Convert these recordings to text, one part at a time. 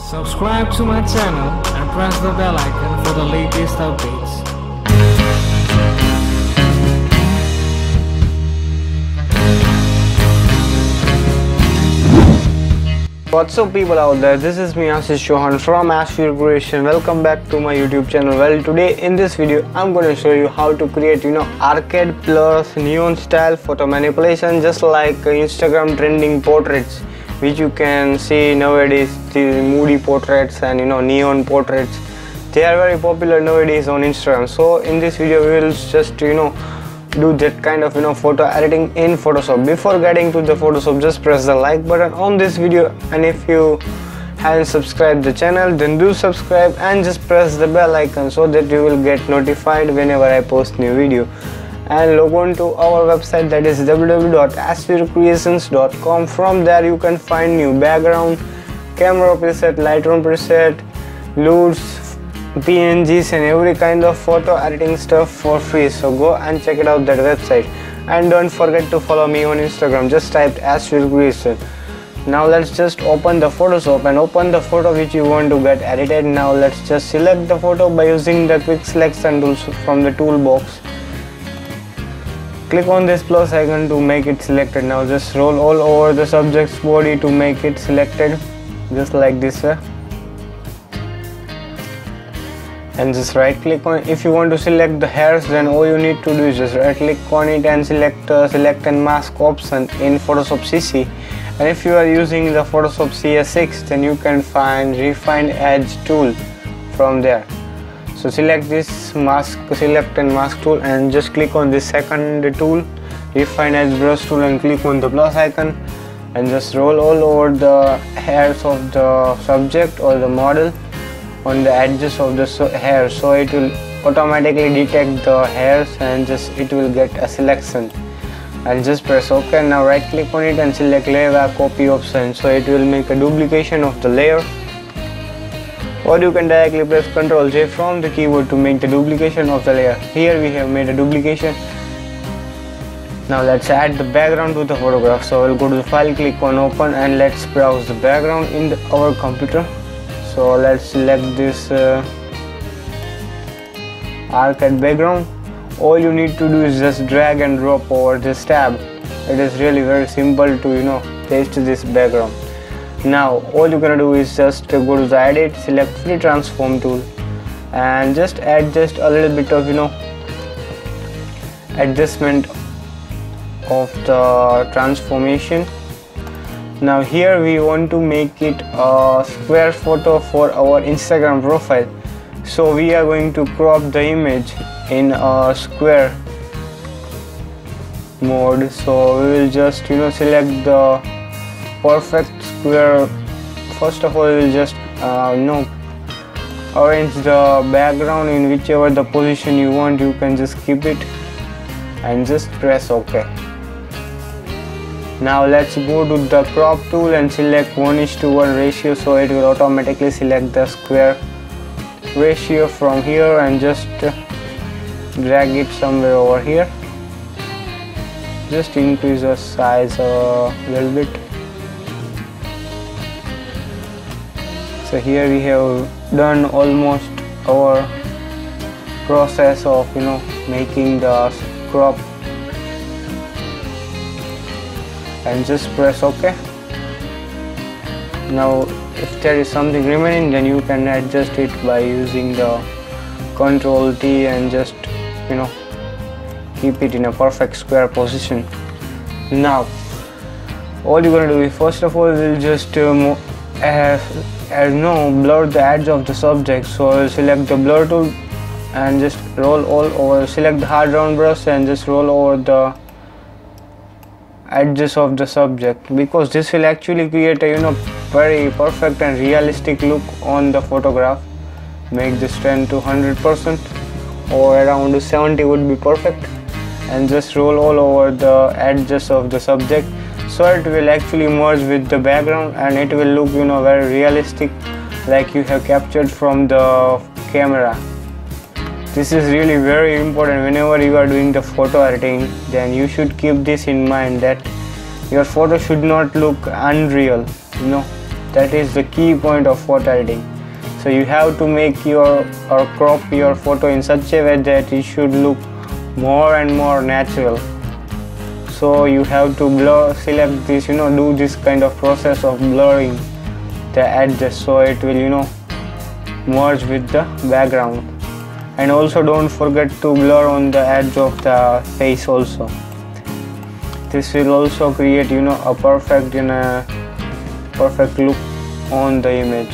Subscribe to my channel and press the bell icon for the latest updates. What's up people out there, this is me Ashish from ashvircreations. Welcome back to my YouTube channel. Well, today in this video I'm going to show you how to create arcade plus neon style photo manipulation, just like Instagram trending portraits which you can see nowadays. The Moody portraits and neon portraits, they are very popular nowadays on Instagram. So in this video we will just do that kind of photo editing in Photoshop. Before getting to the Photoshop, just press the like button on this video, and if you haven't subscribed the channel, then do subscribe and just press the bell icon so that you will get notified whenever I post new video. And log on to our website, that is www.ashvircreations.com. From there you can find new background, camera preset, Lightroom preset, LUTs, PNGs and every kind of photo editing stuff for free. So go and check it out, that website. And don't forget to follow me on Instagram, just type ashvircreations. Now let's just open the Photoshop and open the photo which you want to get edited. Now let's just select the photo by using the quick selection tools from the toolbox. Click on this plus icon to make it selected. Now just roll all over the subject's body to make it selected, just like this way. And just right click on it. If you want to select the hairs, then all you need to do is just right click on it and select select and mask option in Photoshop CC. And if you are using the Photoshop CS6, then you can find refine edge tool from there. So select this mask, select and mask tool, and just click on this second tool, refine edge brush tool, and click on the plus icon and just roll all over the hairs of the subject or the model on the edges of the hair, so it will automatically detect the hairs and just it will get a selection. And just press OK. Now right click on it and select layer copy option, so it will make a duplication of the layer. Or you can directly press Ctrl J from the keyboard to make the duplication of the layer. Here we have made a duplication. Now let's add the background to the photograph. So we'll go to the file, click on open, and let's browse the background in our computer. So let's select this arcade background. All you need to do is just drag and drop over this tab. It is really very simple to paste this background. Now all you're gonna do is just go to the edit, select free transform tool, and just adjust a little bit of adjustment of the transformation. Now here we want to make it a square photo for our Instagram profile, so we are going to crop the image in a square mode. So we will just select the perfect square. First of all, we will just arrange the background in whichever the position you want. You can just keep it and just press OK. Now let's go to the crop tool and select 1:1 ratio, so it will automatically select the square ratio from here, and just drag it somewhere over here. Just increase the size a little bit. So here we have done almost our process of making the crop, and just press OK. Now if there is something remaining, then you can adjust it by using the Ctrl T and just keep it in a perfect square position. Now all you're gonna do is, first of all, we'll just blur the edge of the subject. So I'll select the blur tool and just roll all over, select the hard round brush and just roll over the edges of the subject, because this will actually create a very perfect and realistic look on the photograph. Make this 10 to 100% or around 70 would be perfect, and just roll all over the edges of the subject, so it will actually merge with the background and it will look very realistic, like you have captured from the camera. This is really very important whenever you are doing the photo editing. Then you should keep this in mind, that your photo should not look unreal. That is the key point of photo editing. So you have to make your or crop your photo in such a way that it should look more and more natural. So you have to blur, select this, do this kind of process of blurring the edges so it will merge with the background. And also don't forget to blur on the edge of the face also. This will also create a perfect look on the image.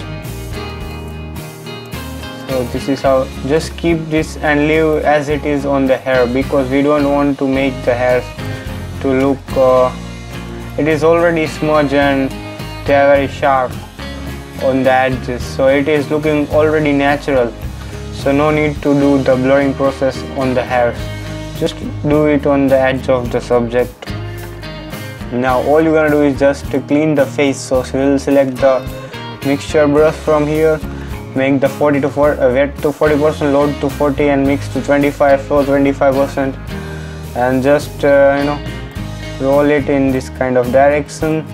So this is how, just keep this and leave as it is on the hair, because we don't want to make the hair to look it is already smudged and they are very sharp on the edges, so it is looking already natural, so no need to do the blurring process on the hairs. Just do it on the edge of the subject. Now all you're gonna do is just to clean the face. So we'll select the mixture brush from here, make the wet to 40%, load to 40 and mix to 25, flow 25%, and just roll it in this kind of direction.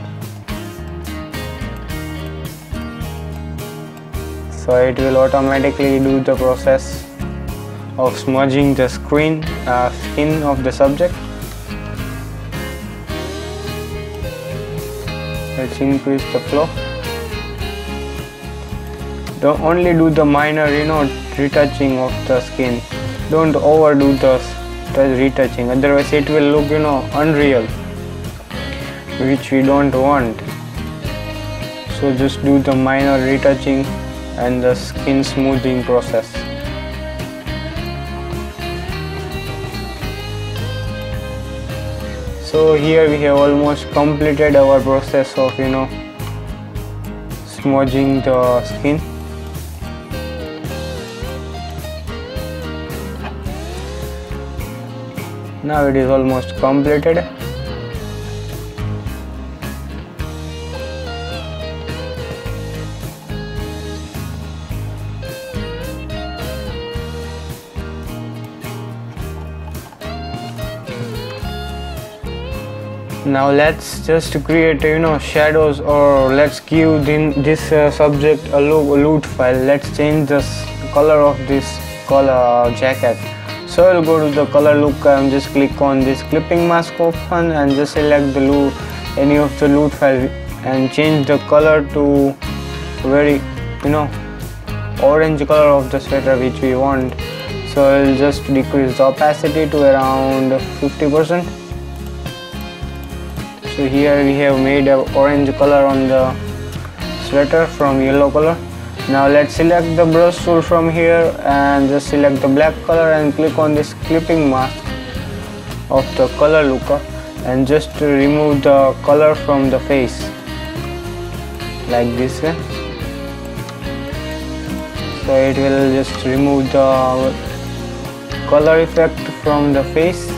So it will automatically do the process of smudging the skin of the subject. Let's increase the flow. Don't only do the minor retouching of the skin. Don't overdo the retouching, otherwise it will look unreal, which we don't want. So just do the minor retouching and the skin smoothing process. So here we have almost completed our process of smudging the skin. Now it is almost completed. Now let's just create shadows, or let's give this subject a loot file. Let's change the color of this color jacket. So I'll go to the color look and just click on this clipping mask option and just select the any of the loot file and change the color to very orange color of the sweater which we want. So I'll just decrease the opacity to around 50%. So here we have made an orange color on the sweater from yellow color. Now let's select the brush tool from here and just select the black color and click on this clipping mask of the color looker and just remove the color from the face like this way. So it will just remove the color effect from the face.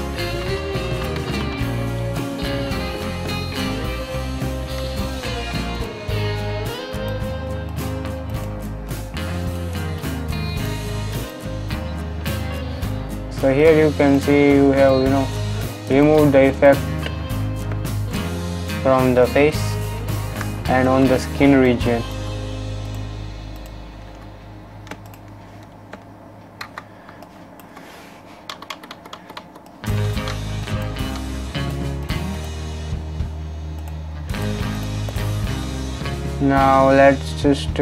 So here you can see you have removed the effect from the face and on the skin region. Now let's just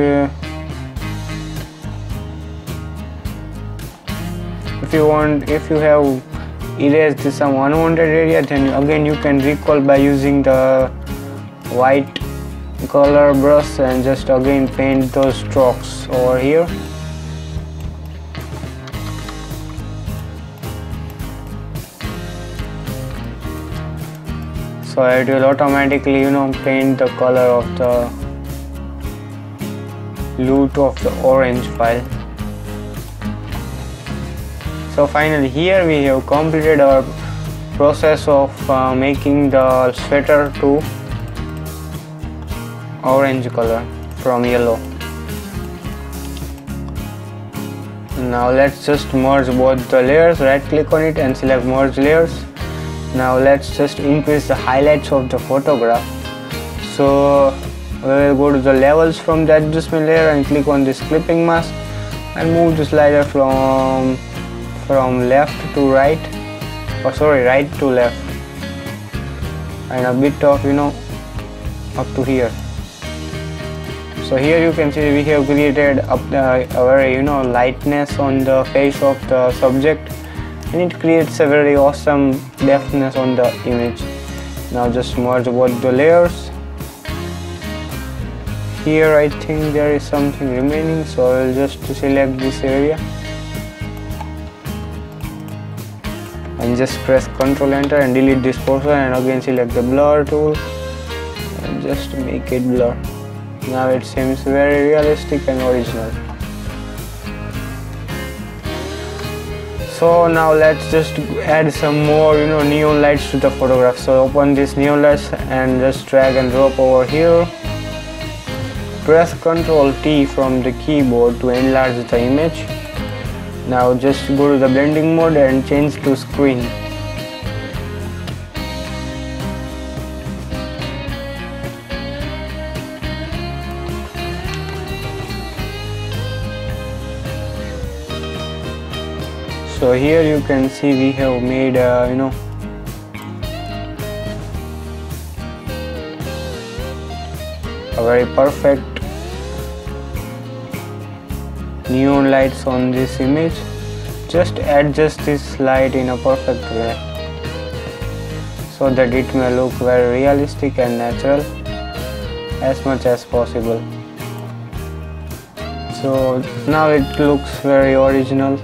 if you have erased some unwanted area, then again you can recall by using the white color brush and just again paint those strokes over here. So it will automatically paint the color of the loot of the orange file. So finally here we have completed our process of making the sweater to orange color from yellow. Now let's just merge both the layers. Right click on it and select merge layers. Now let's just increase the highlights of the photograph. So We will go to the levels from the adjustment layer and click on this clipping mask and move the slider from left to right, or sorry, right to left, and a bit of up to here. So here you can see we have created a very lightness on the face of the subject, and it creates a very awesome deftness on the image. Now just merge both the layers. Here I think there is something remaining, so I will just select this area and just press Ctrl Enter and delete this portion, and again select the blur tool and just make it blur. Now it seems very realistic and original. So now let's just add some more neon lights to the photograph. So open this neon lights and just drag and drop over here. Press Ctrl T from the keyboard to enlarge the image. Now just go to the blending mode and change to screen. So here you can see we have made a very perfect neon lights on this image. Just adjust this light in a perfect way so that it may look very realistic and natural as much as possible. So now it looks very original.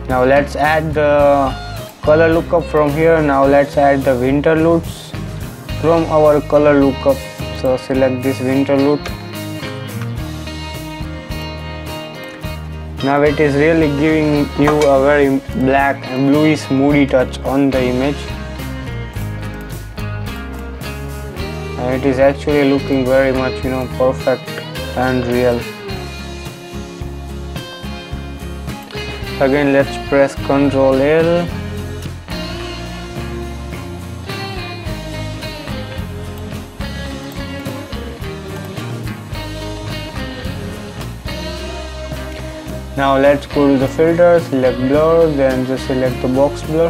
Now let's add the color lookup from here. Now let's add the winter LUTs from our color lookup. So select this winter LUT. Now it is really giving you a very black and bluish moody touch on the image, and it is actually looking very much perfect and real. Again let's press Ctrl L. Now let's go to the filter, select blur, then just select the box blur,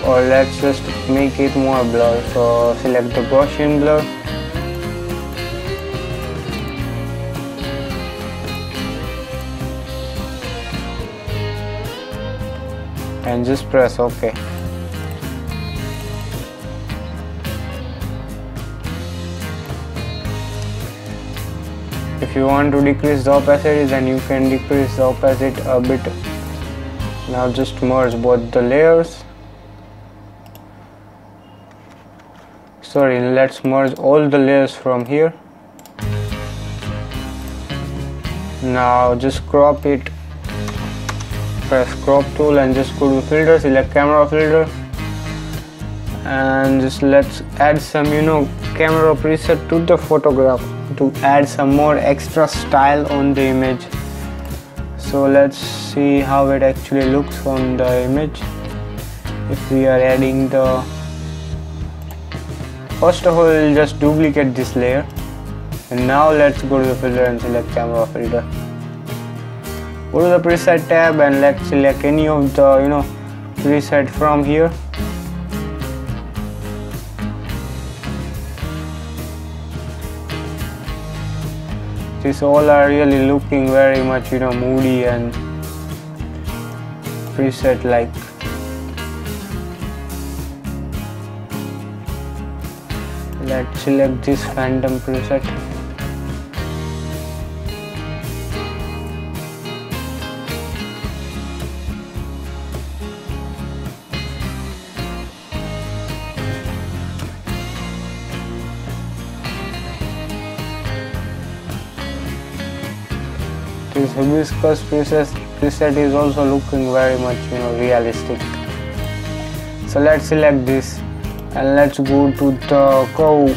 or let's just make it more blur. So select the Gaussian blur. And just press OK. If you want to decrease the opacity, then you can decrease the opacity a bit. Now just merge both the layers. Sorry, let's merge all the layers from here. Now just crop it. Press crop tool and just go to filter, select camera filter, and just let's add some camera preset to the photograph to add some more extra style on the image. So let's see how it actually looks on the image. If we are adding the, first of all we'll just duplicate this layer, and now let's go to the filter and select camera filter. Go to the preset tab and let's select any of the preset from here. These all are really looking very much moody and preset like. Let's select this phantom preset. This hibiscus preset is also looking very much realistic. So let's select this and let's go to the curve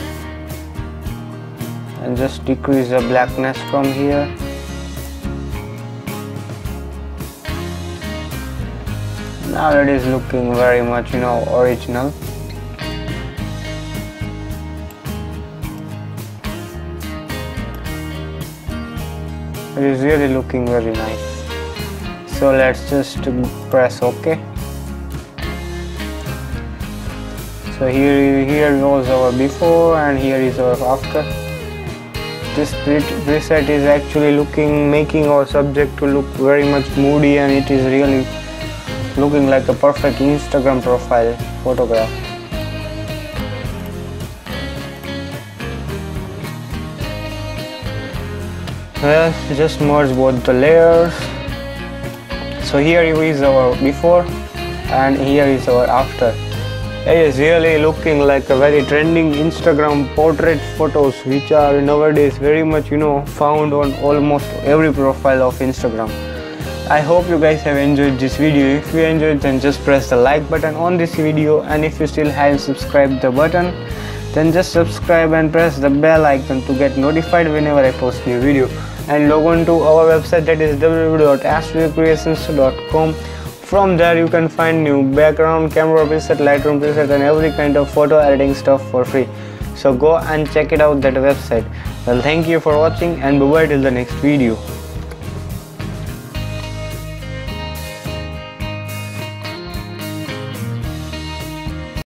and just decrease the blackness from here. Now it is looking very much original. It is really looking very nice. So let's just press OK. So here was our before and here is our after. This preset is actually making our subject to look very much moody, and it is really looking like a perfect Instagram profile photograph. Well, just merge both the layers. So here is our before and here is our after. It is really looking like a very trending Instagram portrait photos, which are nowadays very much found on almost every profile of Instagram. I hope you guys have enjoyed this video. If you enjoyed, then just press the like button on this video, and if you still haven't subscribed the button, then just subscribe and press the bell icon to get notified whenever I post new video. And log on to our website, that is www.ashvircreations.com. From there you can find new background, camera preset, Lightroom preset and every kind of photo editing stuff for free. So go and check it out, that website. Well, thank you for watching, and bye bye till the next video.